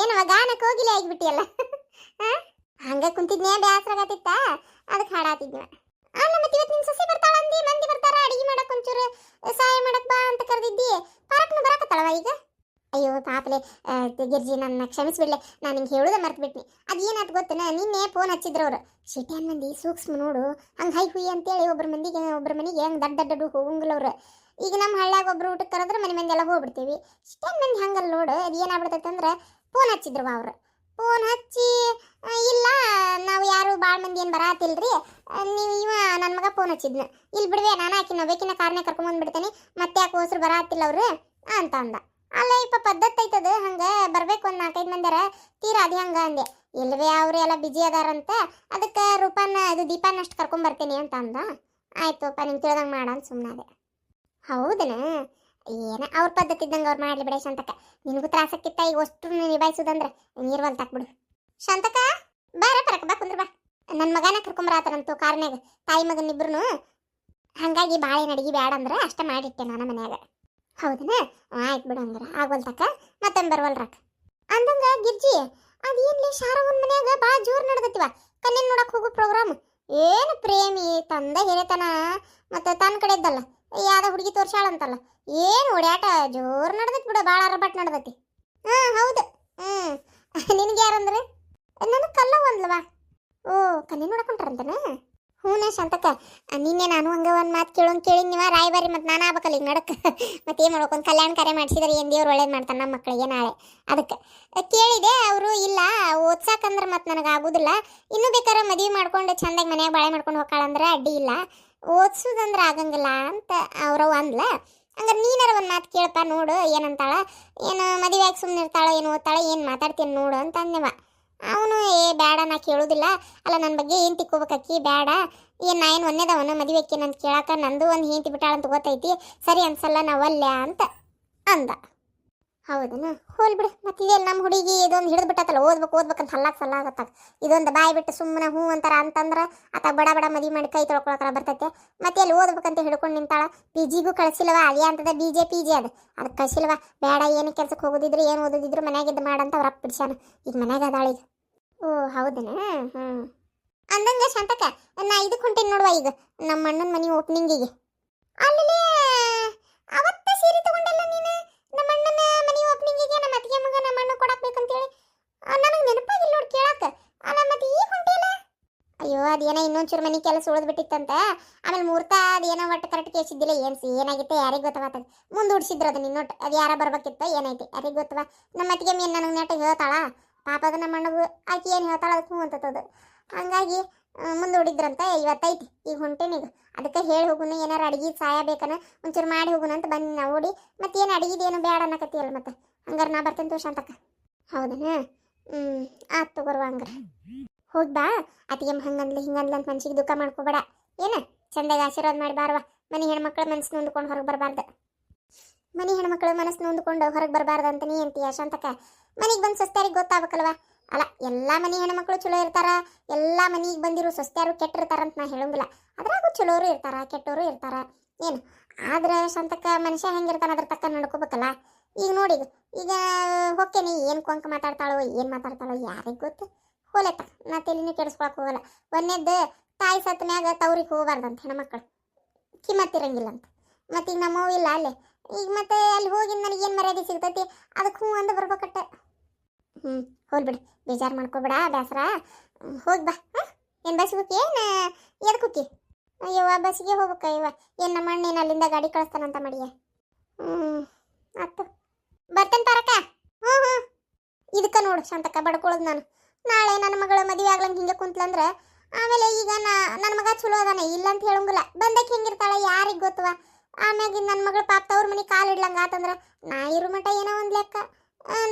ಏನವ ಗಾನಕ್ಕೆ ಹೋಗಿಲ್ಲ ಆಗಿಬಿಟ್ಟಿಯಲ್ಲ. ಹಂಗ ಕುಂತಿದ್ನೇ ಬ್ಯಾಸರಾಗತ್ತಿತ್ತ, ಅದಕ್ಕೆ ಹಾಡಾತಿದ್ವ. ಅಲ್ಲ ಮತ್ತೆ ಇವತ್ತು ನಿನ್ ಸೊಸೆ ಬರ್ತಾಳ ಅಂದಿ, ಮಂದಿ ಬರ್ತಾರ ಅಡಿಗೆ ಮಾಡಕ್ ಒಂಚೂರು ಸಹಾಯ ಮಾಡಕ್ ಬಾ ಅಂತ ಕರೆದಿದ್ದಿ. ಪಾರಕ್ನು ಬರಕತ್ತಾಳವ ಈಗ? ಅಯ್ಯೋ ಪಾಪಲೆ ಗಿರ್ಜಿ, ನನ್ನ ಕ್ಷಮಿಸ್ಬಿಡ್ಲೆ, ನಾನು ನಿಂಗೆ ಹೇಳುದ ಮರ್ತು ಬಿಟ್ನಿ. ಅದೇನಾಯ್ತು ಗೊತ್ತನ, ನಿನ್ನೆ ಫೋನ್ ಹಚ್ಚಿದ್ರು ಅವ್ರು. ಶಿಟ್ಯಾನ್ ಮಂದಿ ಸೂಕ್ಷ್ಮ ನೋಡು, ಹಂಗೆ ಹೈ ಹುಯಿ ಅಂತೇಳಿ ಒಬ್ಬರ ಮನೆಗೆ ಹಂಗೆ ದಡ್ಡ ಹೋಗಂಗಿಲ್ಲ ಅವ್ರು. ಈಗ ನಮ್ಮ ಹಳ್ಳ್ಯಾಗ ಒಬ್ರು ಊಟಕ್ಕೆ ಕರೆದ್ರೆ ಮನೆ ಮಂದಿ ಎಲ್ಲ ಹೋಗ್ಬಿಡ್ತೀವಿ. ಶಿಟ್ಯಾನ್ ಮಂದಿ ಹಂಗಲ್ಲ ನೋಡು. ಅದು ಏನಾಗ್ಬಿಡ್ತೈತೆ ಅಂದ್ರೆ ಫೋನ್ ಹಚ್ಚಿದ್ರು ಅವ್ರು. ಫೋನ್ ಹಚ್ಚಿ ಇಲ್ಲ ನಾವು ಯಾರು ಭಾಳ ಮಂದಿ ಏನು ಬರಾತಿಲ್ರಿ, ನೀವು ಇವ ನನ್ನ ಮಗ ಫೋನ್ ಹಚ್ಚಿದ್ನ, ಇಲ್ಲಿ ಬಿಡ್ವೆ ನಾನು ಆಕಿನ ಬೇಕಿನ ಕಾರ್ನೇ ಕರ್ಕೊಂಬಂದ್ಬಿಡ್ತೇನೆ, ಮತ್ತೆ ಯಾಕೆ ಹೋಸ್ರು ಬರಾತಿಲ್ಲ ಅವ್ರು ಅಂತ ಅಂದ. ಅಲ್ಲ ಇಪ್ಪ ಪದ್ಧತಿ ಐತದ, ಹಂಗೆ ಬರ್ಬೇಕು ಒಂದು 4-5 ಮಂದಿರ ತೀರಾ ಅದು ಹಂಗೆ ಅಂದೆ. ಇಲ್ವೇ ಅವ್ರು ಎಲ್ಲ ಬಿಜಿ ಅದಾರಂತ, ಅದಕ್ಕೆ ರೂಪಾನ ಇದು ದೀಪಾನಷ್ಟು ಕರ್ಕೊಂಬರ್ತೀನಿ ಅಂತ ಅಂದ. ಆಯ್ತುಪ್ಪ ನಿಂಗೆ ತಿಳ್ದಂಗೆ ಮಾಡ ಅಂತ ಸುಮ್ಮನಾದೆ. ಹೌದನ? ಏನ ಅವ್ರ ಪದ್ಧತಿ ಇದ್ದಂಗೆ ಅವ್ರು ಮಾಡಲಿ ಬಿಡ ಶಾಂತಕ. ನಿನಗೂ ತ್ರಾಸಕ್ಕಿತ್ತ ಈಗ ಅಷ್ಟು ನಿಭಾಯಿಸೋದಂದ್ರೆ ನೀರ್ವಲ್ ತಾಕ್ಬಿಡು. ಶಾಂತಕ ಬಾರ ಬರಕ ಬಾ, ಕುಂದ್ರ ಬಾ. ನನ್ನ ಮಗನ ಕರ್ಕೊಂಬರತಾರಂತು ಕಾರ್ನ್ಯಾಗ, ತಾಯಿ ಮಗನಿಬ್ರು. ಹಾಗಾಗಿ ಭಾಳ ಏನು ಅಡಿಗೆ ಬೇಡ ಅಂದ್ರೆ ಅಷ್ಟ ಮಾಡಿಟ್ಟೆ ನಾನು ಮನ್ಯಾಗ. ಹೌದನ? ಆಯ್ತು ಬಿಡು, ಹಂಗಾರ ಆಗೋಲ್ತಕ್ಕ ಮತ್ತೊಮ್ಮೆ ಬರ್ವಲ್ರಾಕ ಅಂದಂಗ. ಗಿರ್ಜಿ ಅದೇನ್ಲಿ ಶಾರವನ್ ಮನ್ಯಾಗ ಭಾಳ ಜೋರು ನಡೆದತ್ತಿವ ಕಣ್ಣಿನ ನೋಡಕ್ ಹೋಗೋ ಪ್ರೋಗ್ರಾಮ್. ಏನು ಪ್ರೇಮಿ ತಂದ ಹಿರೇತನ ಮತ್ತೆ ತನ್ನ ಕಡೆ ಇದ್ದಲ್ಲ ಯಾವ್ದ ಹುಡುಗಿ ತೋರ್ಸಾಳಂತಲ್ಲ, ಏನು ಓಡ್ಯಾಟ ಜೋರು ನಡೆದೈತಿ ಬಿಡು, ಭಾಳ ಅರಬಟ್ ನಡೆದೈತಿ. ಹೌದು. ನಿನಗೆ ಯಾರಂದ್ರೆ? ನನಗೆ ಕಲ್ಲ ಒಂದ್ಲವಾ. ಓ, ಕಣ್ಣಿ ನೋಡಕೊಂಡ್ರಂತನ? ಹೂನ ಶಾಂತಕ್ಕ, ನಿನ್ನೆ ನಾನು ಹಂಗೆ ಒಂದು ಮಾತು ಕೇಳಿ ನೀವ ರಾಯಬಾರಿ ಮತ್ತು ನಾನು ಆಗ್ಬೇಕಲ್ಲ ಈಗ ನಡಕ್ಕೆ. ಮತ್ತೆ ಏನು ಮಾಡ್ಬೇಕು, ಒಂದು ಕಲ್ಯಾಣ ಕಾರ್ಯ ಮಾಡಿಸಿದ್ರೆ ಏನು ದೇವ್ರು ಒಳ್ಳೇದು ಮಾಡ್ತಾನೆ ನಮ್ಮ ಮಕ್ಕಳಿಗೆ ನಾಳೆ. ಅದಕ್ಕೆ ಕೇಳಿದೆ, ಅವರು ಇಲ್ಲ ಓದ್ಸಾಕಂದ್ರೆ ಮತ್ತು ನನಗೆ ಆಗೋದಿಲ್ಲ, ಇನ್ನೂ ಬೇಕಾದ್ರೆ ಮದುವೆ ಮಾಡ್ಕೊಂಡು ಚಂದಾಗಿ ಮನ್ಯಾಗ ಬಾಳೆ ಮಾಡ್ಕೊಂಡು ಹೋಗ್ಕಾಳಂದ್ರೆ ಅಡ್ಡಿ ಇಲ್ಲ, ಓದಿಸೋದಂದ್ರೆ ಆಗಂಗಿಲ್ಲ ಅಂತ ಅವ್ರವ್ ಅಂದ್ಲ. ಹಂಗಾರೆ ನೀನಾರ ಒಂದು ಮಾತು ಕೇಳಪ್ಪ, ನೋಡು ಏನಂತಾಳ, ಏನು ಮದುವೆ ಆಗಿ ಸುಮ್ಮನೆ ಇರ್ತಾಳೆ, ಏನು ಓದ್ತಾಳೆ, ಏನು ಮಾತಾಡ್ತೀನಿ ನೋಡು ಅಂತ ಅಂದೆವ. ಅವನು ಬೇಡ ನಾ ಕೇಳೋದಿಲ್ಲ, ಅಲ್ಲ ನನ್ನ ಬಗ್ಗೆ ಏನು ತಿಕ್ಕೋಬೇಕಿ ಬೇಡ, ಏನು ನಾ ಏನು ಒಂದೇದವನ ಮದುವೆ ಅಕ್ಕಿ ಅಂತ ಕೇಳಕ್ಕೆ, ನಂದು ಒಂದು ಹೆಂಡತಿ ಬಿಟ್ಟಾಳಂತ ಗೊತ್ತೈತಿ, ಸರಿ ಅನ್ಸಲ್ಲ ನಾವಲ್ಲ ಅಂತ ಅಂದ. ಹೌದನ? ಹೋಲ್ ಬಿಡು, ಮತ್ತೆ ಇದೇನು ನಮ್ಮ ಹುಡುಗಿ ಇದೊಂದು ಹಿಡಿದು ಬಿಟ್ಟತ್ತಲ್ಲ, ಓದ್ಬೇಕಂತ ಹಲ್ಲಾಕ್ ಸಲ್ಲಾಗತ್ತಾಗ, ಇದೊಂದು ಬಾಯಿ ಬಿಟ್ಟು ಸುಮ್ಮನೆ ಹ್ಞೂ ಅಂತಾರ ಅಂತಂದ್ರೆ ಆತ ಬಡ ಮದುವೆ ಮಾಡಿ ಕೈ ತೊಳ್ಕೊಳಕರ ಬರ್ತೈತೆ. ಮತ್ತೆ ಅಲ್ಲಿ ಓದ್ಬೇಕಂತ ಹಿಡ್ಕೊಂಡು ನಿಂತಾಳ. PGಗೂ ಕಳಿಸಿಲ್ವ, ಅದೇ ಅಂತದ PG ಅದು, ಅದಕ್ಕೆ ಕಳಿಸಿಲ್ವ. ಬೇಡ, ಏನು ಕೆಲ್ಸಕ್ಕೆ ಹೋಗೋದಿದ್ರು ಏನು ಓದೋದಿದ್ರು ಮನ್ಯಾಗಿದ್ದು ಮಾಡಂತ ಅವ್ರ ಅಪ್ಪ ಬಿಡ್ಸ್ಯಾನ, ಈಗ ಮನ್ಯಾಗ ಅದಾಳೀಗ. ಓ ಹೌದನ? ಅಂದಂಗ ಶಾಂತಕ, ನಾ ಇದಕ್ಕೆ ಹೊಂಟೇನಿ ನೋಡುವ ಈಗ ನಮ್ಮ ಅಣ್ಣನ ಮನೆ ಓಪನಿಂಗಿಗೆ. ಅಲ್ಲಿ ಅವತ್ತ ಸೀರೆ ತಗೊಂಡಲ್ಲ ನೀನು ನಮ್ಮ ಅಣ್ಣನ ಮನೆ ಓಪನಿಂಗಿಗೆ, ನಮ್ಮ ಅತ್ತಿಗೆ ಮಗ ನಮ್ಮ ಅಣ್ಣ ಕೊಡಾಕ್ಬೇಕಂತೇಳಿ ನನಗೆ ನೆನಪಾಗಿಲ್ಲ ನೋಡಿ ಕೇಳಕ್ಕೆ. ಅಲ್ಲ ಮತ್ತೆ ಈಗ ಹೊಂಟಿಲ್ಲ? ಅಯ್ಯೋ ಅದೇನೋ ಇನ್ನೊಂಚೂರು ಮನೆ ಕೆಲಸ ಉಳಿದ್ಬಿಟ್ಟಿತ್ತಂತ, ಆಮೇಲೆ ಮುಹೂರ್ತ ಅದೇನೋ ಒಟ್ಟು ಕರೆಕ್ಟ್ ಕೇಳಿಸಿದ್ದಿಲ್ಲ, ಏನಾಗಿತ್ತು ಯಾರಿಗೆ ಗೊತ್ತವಾತದ, ಮುಂದೆ ಉಡ್ಸಿದ್ರು ಅದು ನಿನ್ನೊಟ್ಟು, ಅದು ಯಾರ ಬರ್ಬೇಕಿತ್ತ ಏನೈತಿ ಯಾರಿಗೆ ಗೊತ್ತವ. ನಮ್ಮ ಅತ್ತಿಗೆ ಮೀನು ನನಗೆ ನೆಟ್ಟ ಹೇಳ್ತಾಳ, ಪಾಪ ಅದು ನಮ್ಮ ಅಣ್ಣಗೂ ಆಕಿ ಏನು ಹೇಳ್ತಾಳ ಅದಕ್ಕೆ ಹ್ಞೂ ಅಂತದ್ದು. ಹಂಗಾಗಿ ಮುಂದೆ ಹೊಡಿದ್ರಂತ, ಇವತ್ತೈತಿ ಈಗ ಹೊಂಟೇನಿ ಈಗ. ಅದಕ್ಕೆ ಹೇಳಿ ಹೋಗುನು, ಏನಾರು ಅಡಿಗೆ ಸಹಾಯ ಬೇಕನ ಒಂಚೂರು ಮಾಡಿ ಹೋಗುನು ಅಂತ ಬನ್ನಿ ನಾವು ಓಡಿ. ಮತ್ತೇನು ಅಡಿಗೆದೇನು ಬೇಡ ಅನ್ನಕತ್ತಿಯಲ್ಲ, ಮತ್ತೆ ಹಂಗಾರೆ ನಾ ಬರ್ತೇನೆ ತೋ ಶಾಂತಕ್ಕ. ಹೌದನ? ಆತು ತಗೋರುವ, ಹಂಗಾರೆ ಹೋಗಿ ಬಾ. ಅತಿಗೆ ಹಂಗಂದ್ಲಿ ಹಿಂಗಂದ್ಲಿ ಅಂತ ಮನ್ಸಿಗೆ ದುಃಖ ಮಾಡ್ಕೋಬೇಡ, ಏನು ಚಂದಾಗಿ ಆಶೀರ್ವಾದ ಮಾಡಿ ಬಾರವ. ಮನೆ ಹೆಣ್ಮಕ್ಳ ಮನಸ್ಸು ನೊಂದ್ಕೊಂಡು ಹೊರಗೆ ಬರಬಾರ್ದು, ಮನೆ ಹೆಣ್ಮಕ್ಳು ಮನಸ್ಸು ನೊಂದ್ಕೊಂಡು ಹೊರಗೆ ಬರಬಾರ್ದು ಅಂತ ನೀ ಅಂತೀಯ ಶಾಂತಕ್ಕ. ಮನೆಗೆ ಬಂದು ಸೊಸ್ತ್ಯಾರಿಗೆ ಗೊತ್ತಾಗಬೇಕಲ್ವ. ಅಲ್ಲ ಎಲ್ಲ ಮನೆ ಹೆಣ್ಮಕ್ಳು ಚಲೋ ಇರ್ತಾರ, ಎಲ್ಲ ಮನೆಗೆ ಬಂದಿರೋ ಸೊಸ್ತ್ಯಾರು ಕೆಟ್ಟಿರ್ತಾರಂತ ನಾ ಹೇಳಂಗಿಲ್ಲ, ಅದ್ರಾಗೂ ಚಲೋರು ಇರ್ತಾರ ಕೆಟ್ಟೋರು ಇರ್ತಾರ ಏನು. ಆದ್ರೆ ಶಾಂತಕ್ಕ ಮನುಷ್ಯ ಹೆಂಗಿರ್ತಾನ ಅದ್ರ ತಕ್ಕ ನಡ್ಕೋಬೇಕಲ್ಲ. ಈಗ ನೋಡಿ, ಈಗ ಹೊಕ್ಕೇನಿ, ಏನು ಕೊಂಕ ಮಾತಾಡ್ತಾಳೋ ಏನು ಮಾತಾಡ್ತಾಳೋ ಯಾರಿಗೆ ಗೊತ್ತು, ಹೋಲೆತ್ತ ನಾ ತಲೆನೂ ಕೆಡಿಸ್ಕೊಳಕ್ ಹೋಗಲ್ಲ. ಒಂದೇದ್ದು ತಾಯಿ ಸತ್ತ ಮ್ಯಾಗ ತವ್ರಿಗೆ ಹೋಗಬಾರ್ದಂತ ಹೆಣ್ಮಕ್ಳು, ಕಿಮ್ಮತ್ತಿರಂಗಿಲ್ಲ ಅಂತ. ಮತ್ತು ಈಗ ನಮ್ಮವು ಇಲ್ಲ ಅಲ್ಲೇ, ಈಗ ಮತ್ತೆ ಅಲ್ಲಿ ಹೋಗಿ ನನಗೇನು ಮರ್ಯಾದೆ ಸಿಗ್ತೈತಿ, ಅದಕ್ಕೆ ಹ್ಞೂ ಅಂದು ಬರ್ಬೇಕಟ್ಟ. ಹೋಲ್ಬಿಡಿ, ಬೇಜಾರು ಮಾಡ್ಕೊಬೇಡ, ಬೇಸರ. ಹೋಗಿ ಬಾ. ಏನು ಬಸ್ ಹೋಗಿ ಏನು ಎದಕ್ಕೆ ಹೋಗಿ? ಅಯ್ಯವ್ವ ಬಸ್ಸಿಗೆ ಹೋಗ್ಬೇಕ ಇವ, ಏನು ನಮ್ಮ ಅಣ್ಣ ಏನು ಅಲ್ಲಿಂದ ಗಾಡಿ ಕಳಿಸ್ತಾನಂತ ಮಾಡಿಯ. ಆಯ್ತು ಬರ್ತೇನೆ ತಾರಕ. ಇದಕ್ಕೆ ನೋಡು ಶಾಂತಕ್ಕ ಬಡ್ಕೊಳ್ಳೋದು ನಾನು. ನಾಳೆ ನನ್ನ ಮಗಳ ಮದುವೆ ಆಗ್ಲಂಗೆ ಹಿಂಗೆ ಕುಂತ್ಲಂದ್ರೆ ಆಮೇಲೆ ಈಗ ನನ್ನ ಮಗ ಚಲೋ ಅದಾನೆ ಇಲ್ಲ ಅಂತ ಹೇಳಂಗಿಲ್ಲ, ಬಂದಕ್ಕೆ ಹೆಂಗಿರ್ತಾಳೆ ಯಾರಿಗೆ ಗೊತ್ತವ. ಆಮ್ಯಾಗ ನನ್ನ ಮಗಳು ಪಾಪ ಅವ್ರ ಮನೆ ಕಾಲು ಇಡ್ಲಂಗೆ ಆತಂದ್ರೆ ನಾ ಇರೋ ಮಟ ಏನೋ ಒಂದು ಲೆಕ್ಕ,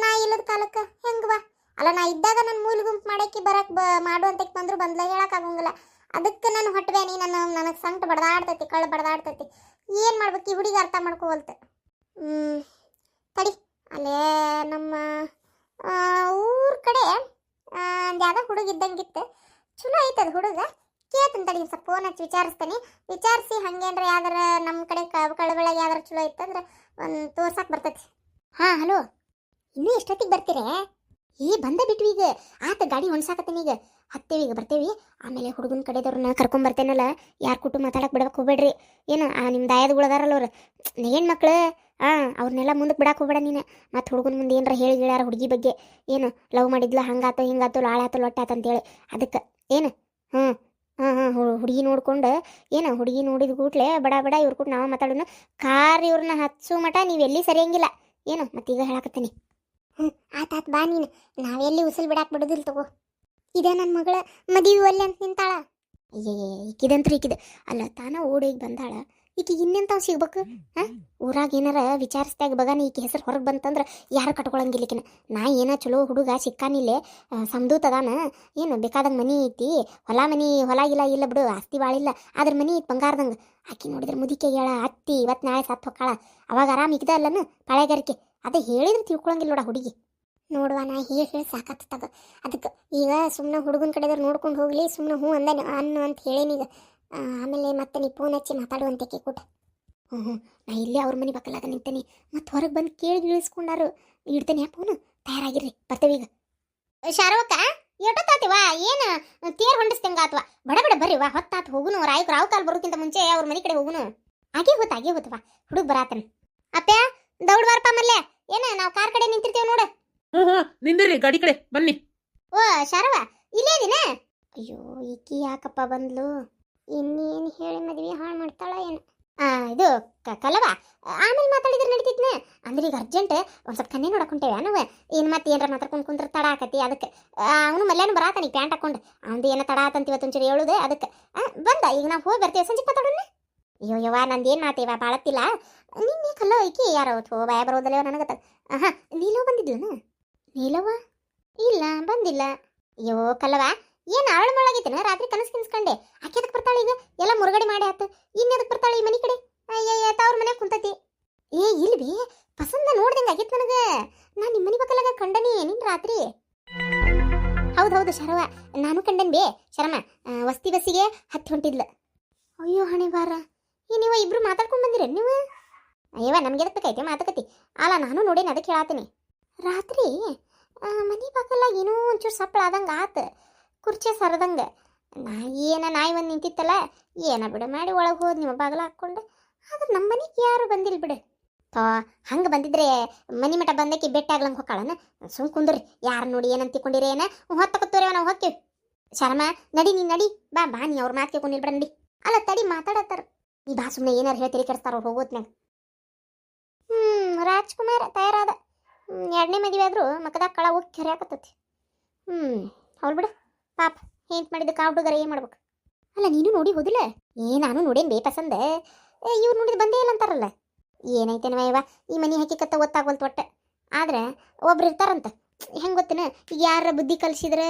ನಾ ಇಲ್ಲದ ಕಾಲಕ್ಕೆ ಹೆಂಗೆ ಬಾ. ಅಲ್ಲ ನಾ ಇದ್ದಾಗ ನನ್ನ ಮೂಲ ಗುಂಪು ಮಾಡಕ್ಕೆ ಬರಕ್ಕೆ ಮಾಡುವಂತಕ್ಕೆ ಬಂದ್ರು ಬಂದ್ಲ ಹೇಳೋಕ್ಕಾಗಂಗಿಲ್ಲ. ಅದಕ್ಕೆ ನಾನು ಹೊಟ್ಟಬೇನಿ, ನನಗೆ ಸಂಕಟ ಬಡ್ದಾಡ್ತೈತಿ, ಕಳ್ಳು ಬಡ್ದಾಡ್ತೈತಿ. ಏನು ಮಾಡ್ಬೇಕು ಈ ಹುಡುಗಿ ಅರ್ಥ ಮಾಡ್ಕೋವಲ್ತೆ. ತಡಿ, ಅಲ್ಲೇ ನಮ್ಮ ಊರ ಕಡೆ ಒಂದು ಯಾವ್ದೋ ಹುಡುಗ ಇದ್ದಂಗಿತ್ತು, ಚಲೋ ಐತದ ಹುಡುಗ. ಕೇಳ್ತೀನಿ ತಡಿ, ಸ್ವಲ್ಪ ಫೋನ್ ಹಚ್ಚಿ ವಿಚಾರಿಸ್ತೀನಿ. ವಿಚಾರಿಸಿ ಹಂಗೇನ್ರ ಯಾವ್ದಾರ ನಮ್ಮ ಕಡೆ ಕಳಬಳಗೆ ಯಾವ್ದಾರ ಚಲೋ ಇತ್ತಂದ್ರೆ ಒಂದು ತೋರ್ಸಕ್ಕೆ ಬರ್ತೈತಿ. ಹಲೋ ಇನ್ನೂ ಎಷ್ಟೊತ್ತಿಗೆ ಬರ್ತೀರೇ? ಬಂದ ಬಿಟ್ವಿ ಈಗ. ಆತ ಗಾಡಿ ಹೊಣ್ಸಾಕತ್ತೀನಿ ಈಗ. ಹತ್ತೇವಿ, ಈಗ ಬರ್ತೇವಿ. ಆಮೇಲೆ ಹುಡುಗನ ಕಡೆದವ್ರನ್ನ ಕರ್ಕೊಂಬರ್ತೇನಲ್ಲ, ಯಾರು ಕೂಟು ಮಾತಾಡಕ್ಕೆ ಬಿಡಕ್ಕೆ ಹೋಗ್ಬೇಡ್ರಿ. ಏನು ನಿಮ್ಮ ದಾಯದಗಳು ಅದಾರಲ್ಲ ಅವ್ರು ಏನು ಮಕ್ಳು, ಅವ್ರನ್ನೆಲ್ಲ ಮುಂದಕ್ಕೆ ಬಿಡಕ್ಕೆ ಹೋಗ್ಬೇಡ ನೀನು. ಮತ್ತು ಹುಡುಗನ ಮುಂದೆ ಏನಾರ ಹೇಳಿ ಹೇಳ್ಯಾರ ಹುಡುಗಿ ಬಗ್ಗೆ, ಏನು ಲವ್ ಮಾಡಿದ್ಲ, ಹಂಗಾತು ಹಿಂಗಾತು ಲಾಳಾತು ಲೊಟ್ಟಾತ ಅಂತೇಳಿ. ಅದಕ್ಕೆ ಏನು ಹುಡುಗಿ ನೋಡ್ಕೊಂಡು ಏನು ಹುಡುಗಿ ನೋಡಿದ ಕೂಟ್ಲೆ ಬಡ ಬಡ ಇವ್ರ ಕೂಟ್ ನಾವು ಮಾತಾಡೋಣ. ಕಾರ್ ಇವ್ರನ್ನ ಹಚ್ಚು ಮಟ ನೀವು ಎಲ್ಲಿ ಸರಿಯಂಗಿಲ್ಲ ಏನು. ಮತ್ತೀಗ ಹೇಳಕತ್ತೀನಿ. ಆತಾತ್ ಬಾ ನೀನು, ನಾವೆಲ್ಲಿ ಉಸಿಲ್ ಬಿಡಾಕ್ ಬಿಡೋದಿಲ್ಲ ತಗೋ. ಇದೇ ನನ್ನ ಮಗಳ ಮದುವೆ ಒಲ್ಲೆ ಅಂತ ನಿಂತಾಳ. ಅಯ್ಯೇ ಈಕಿದಂತ್ರು ಈಕಿದ ಅಲ್ಲ, ತಾನ ಓಡೋಗಿ ಬಂದಾಳ. ಈಕಿಗೆ ಇನ್ನೆಂತಾವ್ ಸಿಗ್ಬೇಕು? ಊರಾಗ ಏನಾರ ವಿಚಾರಿಸ್ದಾಗ ಬಗಾನ ಈಕಿ ಹೆಸರು ಹೊರಗೆ ಬಂತಂದ್ರೆ ಯಾರು ಕಟ್ಕೊಳಂಗಿಲ್ಲ ಈಕಿನ. ನಾ ಏನೋ ಚಲೋ ಹುಡುಗ ಸಿಕ್ಕಾನಿಲ್ಲೇ ಸಮದೂತದಾನ, ಏನು ಬೇಕಾದಂಗೆ ಮನಿ ಐತಿ, ಹೊಲ ಇಲ್ಲ ಬಿಡು, ಆಸ್ತಿ ಭಾಳಿಲ್ಲ, ಅದ್ರ ಮನಿ ಐತಿ ಬಂಗಾರದಂಗೆ. ಆಕಿ ನೋಡಿದ್ರೆ ಮುದಿಕೆ ಹೇಳ ಅತ್ತಿ ಇವತ್ತು ನಾಳೆ ಸತ್ತು ಹೊಕ್ಕಾಳ. ಅವಾಗ ಆರಾಮ ಇಕ್ದ ಅಲ್ಲನು ಪಾಳೆಗಾರಿಕೆ. ಅದೇ ಹೇಳಿದ್ರೆ ತಿಳ್ಕೊಳಂಗಿಲ್ಲ ನೋಡ ಹುಡುಗಿ. ನೋಡುವ ನಾ ಹೇಳಿ ಸಾಕತ್ತಗ. ಅದಕ್ಕೆ ಈಗ ಸುಮ್ಮನೆ ಹುಡುಗನ ಕಡೆದವ್ರು ನೋಡ್ಕೊಂಡು ಹೋಗ್ಲಿ, ಸುಮ್ಮನೆ ಹ್ಞೂ ಅನ್ನು ಅಂತ ಹೇಳೀನೀಗ. ಆಮೇಲೆ ಮತ್ತೆ ನೀ ಫೋನ್ ಹಚ್ಚಿ ಮಾತಾಡುವಂತೆ ಕೂಟ. ನಾ ಇಲ್ಲೇ ಅವ್ರ ಮನೆ ಪಕ್ಕಲಾಗ ನಿಂತೇನೆ. ಮತ್ತು ಹೊರಗೆ ಬಂದು ಕೇಳಿ ಇಳಿಸ್ಕೊಂಡಾರು. ಇಡ್ತೇನೆ ಫೋನು, ತಯಾರಾಗಿರ್ರಿ, ಬರ್ತೇವೆ ಈಗ. ಶಾರವಕ್ಕ ಎಷ್ಟೊತ್ತಾತಿವ? ಏನು ತೇರ್ ಹೊಂಡಿಸ್ತಂಗ ಆತ್ವಾ? ಬಡ ಬರ್ರಿ ವಾ, ಹೊತ್ತಾತು ಹೋಗುನು. ರಾವ್ ಕಾಲ್ ಬರೋಕ್ಕಿಂತ ಮುಂಚೆ ಅವ್ರ ಮನೆ ಕಡೆ ಹೋಗುನು. ಆಗೇ ಹೋತವಾ ಹುಡುಗ ಬರಾತನ. ಅಪ್ಪ ದೌಡ್ ಬಾರಪ್ಪ ಮಲ್ಲೆ, ಏನ ನಾವು ಕಾರ್ ಕಡೆ ನಿಂತಿರ್ತೇವೆ ನೋಡು. ನಿಂದಿರಿ ಗಾಡಿ ಕಡೆ ಬನ್ನಿ. ಓ ಶಾರವ ಇಲ್ಲೇ ದಿನ. ಅಯ್ಯೋ ಈಕಿ ಯಾಕಪ್ಪ ಬಂದ್ಲು? ಇನ್ನೇನು ಹೇಳಿ ಮದ್ವೆ ಹಾಳು ಮಾಡ್ತಾಳ ಏನು? ಇದು ಕಲವ ಆಮೇಲೆ ಮಾತಾಡಿದ್ರೆ ನಡೀತಿದ್ನ. ಅಂದ್ರೆ ಈಗ ಅರ್ಜೆಂಟ್ ಒಂದು ಸ್ವಲ್ಪ ಕನ್ನೆ ನೋಡಕ್ ಹೊಂಟೇವೆ ನಾವು. ಏನು ಮತ್ತೆ ಏನಾರ ಮಾತಾಡ್ಕೊಂಡು ಕುಂತ್ರ ತಡ ಆಕತಿ. ಅದಕ್ಕೆ ಅವನು ಮಲ್ಯಾನು ಬರಾತಾನಿ ಪ್ಯಾಂಟ್ ಹಾಕೊಂಡು. ಅವ್ನು ಏನೋ ತಡ ಆತಂತ ಇವತ್ತೊಂಚೂರು ಹೇಳುದೆ. ಅದಕ್ಕೆ ಬಂದ ಈಗ ನಾವು ಹೋಗಿ ಬರ್ತೇವೆ, ಸಂಜೆ ಮಾತಾಡೋಣ. ಅಯ್ಯೋ ಯವ್ವ ನಂದೇನು ಮಾತೇವ ಬಾಳತ್ತಿಲ್ಲ. ನಿನ್ನೆ ಕಲ್ಲ ಐಕಿ ಯಾರೋ ಭಯ ಬರೋದಲ್ಲ ನನಗತ್ತ. ನೀಲವ ಬಂದಿದ್ಲನ? ನೀಲವ ಇಲ್ಲ ಬಂದಿಲ್ಲ. ಅಯ್ಯೋ ಕಲ್ಲವ ಏನು ಅವಳ ಮೊಳಗೈತೇನ? ರಾತ್ರಿ ಕನಸು ಕಿನ್ಸ್ಕೊಂಡೆ. ಆಕೆ ಅದಕ್ಕೆ ಬರ್ತಾಳೆ ಈಗ, ಎಲ್ಲ ಮುರುಗಡೆ ಮಾಡಿ ಆತ. ಇನ್ನದಕ್ಕೆ ಬರ್ತಾಳೆ ಈ ಮನೆ ಕಡೆ? ಅಯ್ಯಯ್ಯ ಅವ್ರ ಮನೆ ಕುಂತತಿ. ಇಲ್ವೇ ಪಸಂದ ನೋಡ್ದಂಗೆ ಆಗಿತ್ತು ನನಗೆ. ನಾನು ನಿಮ್ಮ ಮನೆ ಪಕ್ಕಲಾಗ ಕಂಡನಿ ನಿನ್ನ ರಾತ್ರಿ. ಹೌದು ಶರವ, ನಾನು ಕಂಡನ್ ಬೇ ಶರಮ. ವಸ್ತಿ ಬಸ್ಸಿಗೆ ಹತ್ತಿ ಹೊಂಟಿದ್ಲು. ಅಯ್ಯೋ ಹಣೆ ಬಾರ, ನೀವು ಇಬ್ರು ಮಾತಾಡ್ಕೊಂಡು ಬಂದಿರ ನೀವು? ಅಯ್ಯವ ನಮ್ಗೆ ಎದಕ್ಕೆ ಬೇಕೈತೆ ಮಾತುಕತಿ? ಅಲ್ಲ ನಾನು ನೋಡೇನಿ, ಅದಕ್ಕೆ ಹೇಳತ್ತೀನಿ. ರಾತ್ರಿ ಮನೆ ಪಕ್ಕಲ್ಲ ಏನೋ ಒಂಚೂರು ಸಪ್ಪಳ ಆದಂಗೆ ಆತ, ಕುರ್ಚಿ ಸರದಂಗೆ. ನಾಯಿ ಒಂದು ನಿಂತಿತ್ತಲ್ಲ, ಏನ ಬಿಡು ಮಾಡಿ ಒಳಗೆ ಹೋದ್ ನಿಮ್ಮ ಬಾಗಲ ಹಾಕ್ಕೊಂಡು. ಆದ್ರೆ ನಮ್ಮ ಮನೆಗೆ ಯಾರು ಬಂದಿಲ್ಲ ಬಿಡು. ಹಂಗೆ ಬಂದಿದ್ರೆ ಮನೆ ಮಠ ಬಂದಕ್ಕೆ ಬೆಟ್ಟ ಆಗ್ಲಂಗೆ ಹೊಕ್ಕಾಳನ? ಸುಮ್ ಕುಂದ್ರಿ, ಯಾರು ನೋಡಿ ಏನಂತ ತಿಳ್ಕೊಂಡಿರಿ ಏನ? ಹೊತ್ತಕೊತ್ತೋರೇವ ನಾವು ಹೊಕ್ಕೇವಿ. ಶರ್ಮ ನಡಿ, ನೀ ನಡಿ ಬಾ ನೀ ಅವ್ರ ಮಾತು ಕೇಳ್ಕೊಂಡಿಲ್ಬಿಡ ನಡಿ. ಅಲ್ಲ ತಡಿ ಮಾತಾಡತ್ತಾರ, ನೀ ಬಾ ಸುಮ್ಮನೆ ಏನಾರು ಹೇಳಿ ಕೆಡಿಸ್ತಾರ ಅವ್ರು ಹೋಗೋತ್ನಾಗ. ರಾಜ್ಕುಮಾರ್ ತಯಾರಾದ. 2ನೇ ಮದುವೆ ಆದ್ರೂ ಮಕ್ಕದಾಗ ಕಳ ಹೋಗಿ ಕೆರೆ ಹಾಕತ್ತತಿ. ಅವ್ರು ಬಿಡು ಪಾಪ, ಏಂತ ಮಾಡಿದ ಹುಡುಗರ ಏನು ಮಾಡ್ಬೇಕು? ಅಲ್ಲ ನೀನು ನೋಡಿ ಹೋದಿಲ್ಲ? ನಾನು ನೋಡೇನು ಬೇ ಪಸಂದ. ಇವ್ರು ನೋಡಿದ್ ಬಂದೇ ಇಲ್ಲ ಅಂತಾರಲ್ಲ. ಏನೈತೇನವ ಇವ ಈ ಮನೆ ಹಕ್ಕಿಕತ್ತ ಗೊತ್ತಾಗೋಲ್ತು ಒಟ್ಟೆ. ಆದ್ರೆ ಒಬ್ರು ಇರ್ತಾರಂತ, ಹೆಂಗೆ ಗೊತ್ತೇನ? ಈಗ ಯಾರ ಬುದ್ಧಿ ಕಲಿಸಿದ್ರೆ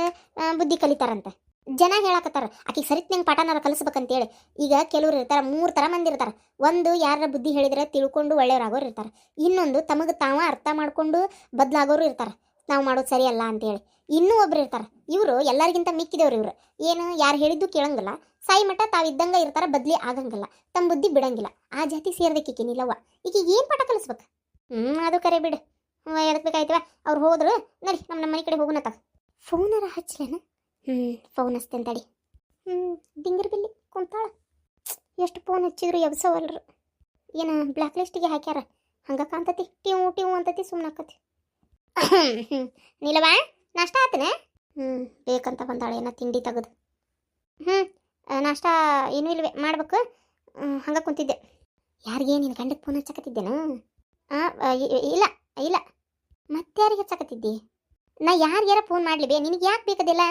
ಬುದ್ಧಿ ಕಲಿತಾರಂತ ಜನ ಹೇಳಕತ್ತಾರ. ಆಕಿಗೆ ಸರಿತ್ನಂಗೆ ಪಾಠನಾರ ಕಲಿಸ್ಬೇಕಂತೇಳಿ. ಈಗ ಕೆಲವ್ರು ಇರ್ತಾರೆ, 3 ಥರ ಮಂದಿ ಇರ್ತಾರೆ. ಒಂದು ಯಾರ ಬುದ್ಧಿ ಹೇಳಿದ್ರೆ ತಿಳ್ಕೊಂಡು ಒಳ್ಳೆಯವ್ರಾಗೋರು ಇರ್ತಾರೆ. ಇನ್ನೊಂದು ತಮಗೆ ತಾವ ಅರ್ಥ ಮಾಡ್ಕೊಂಡು ಬದಲಾಗೋರು ಇರ್ತಾರೆ, ನಾವು ಮಾಡೋದು ಸರಿಯಲ್ಲ ಅಂತೇಳಿ. ಇನ್ನೂ ಒಬ್ರು ಇರ್ತಾರೆ, ಇವರು ಎಲ್ಲರಿಗಿಂತ ಮಿಕ್ಕಿದವ್ರು. ಇವರು ಏನು ಯಾರು ಹೇಳಿದ್ದು ಕೇಳಂಗಿಲ್ಲ, ಸಾಯಿ ಮಠ ತಾವಿದ್ದಂಗೆ ಇರ್ತಾರೆ, ಬದ್ಲಿ ಆಗಂಗಿಲ್ಲ, ತಮ್ಮ ಬುದ್ಧಿ ಬಿಡಂಗಿಲ್ಲ. ಆ ಜಾತಿ ಸೇರ್ದಕ್ಕೆ ನಿಲ್ಲವ್ವ. ಈಗ ಏನು ಪಾಠ ಕಲಿಸ್ಬೇಕು? ಅದು ಕರೆ ಬಿಡು. ಎದಕ್ಕೆ ಬೇಕಾಯ್ತವ? ಅವ್ರು ಹೋದ್ರು ನಡಿ, ನಮ್ಮ ಮನೆ ಕಡೆ ಹೋಗೋಣತ್ತ. ಫೋನರ ಹಚ್ಚಲೇನ? ಫೋನ್ ಹಚ್ತೇನೆ ತಡಿ. ಡಿಂಗರ್ ಬಿಲ್ಲಿ ಕುಂತಾಳ. ಎಷ್ಟು ಫೋನ್ ಹಚ್ಚಿದ್ರು ಎಬ್ಸವಲ್ರು. ಏನು ಬ್ಲ್ಯಾಕ್ ಲಿಸ್ಟಿಗೆ ಹಾಕ್ಯಾರ ಹಂಗೆ ಕಾಣ್ತತಿ. ಟಿವ್ ಅಂತತಿ, ಸುಮ್ಮನೆ ಆಕತಿ. ನೀಲವಾ ನಾಷ್ಟ ಆತನ? ಬೇಕಂತ ಬಂದಾಳೆ ಏನೋ ತಿಂಡಿ ತೆಗೆದು. ನಾಷ್ಟ ಏನೂ ಇಲ್ವೇ ಮಾಡ್ಬೇಕು. ಹಂಗೆ ಕುಂತಿದ್ದೆ. ಯಾರಿಗೆ ನಿನ್ನ ಗಂಡಕ್ಕೆ ಫೋನ್ ಹಚ್ಚಕತ್ತಿದ್ದೇನು? ಇಲ್ಲ ಮತ್ತೆ ಯಾರಿಗೆ ಹಚ್ಚಕತ್ತಿದ್ದಿ? ನಾ ಯಾರಿಗಾರ ಫೋನ್ ಮಾಡಲಿ ಬೇ, ನಿನಗೆ ಯಾಕೆ ಬೇಕದಿಲ್ಲ?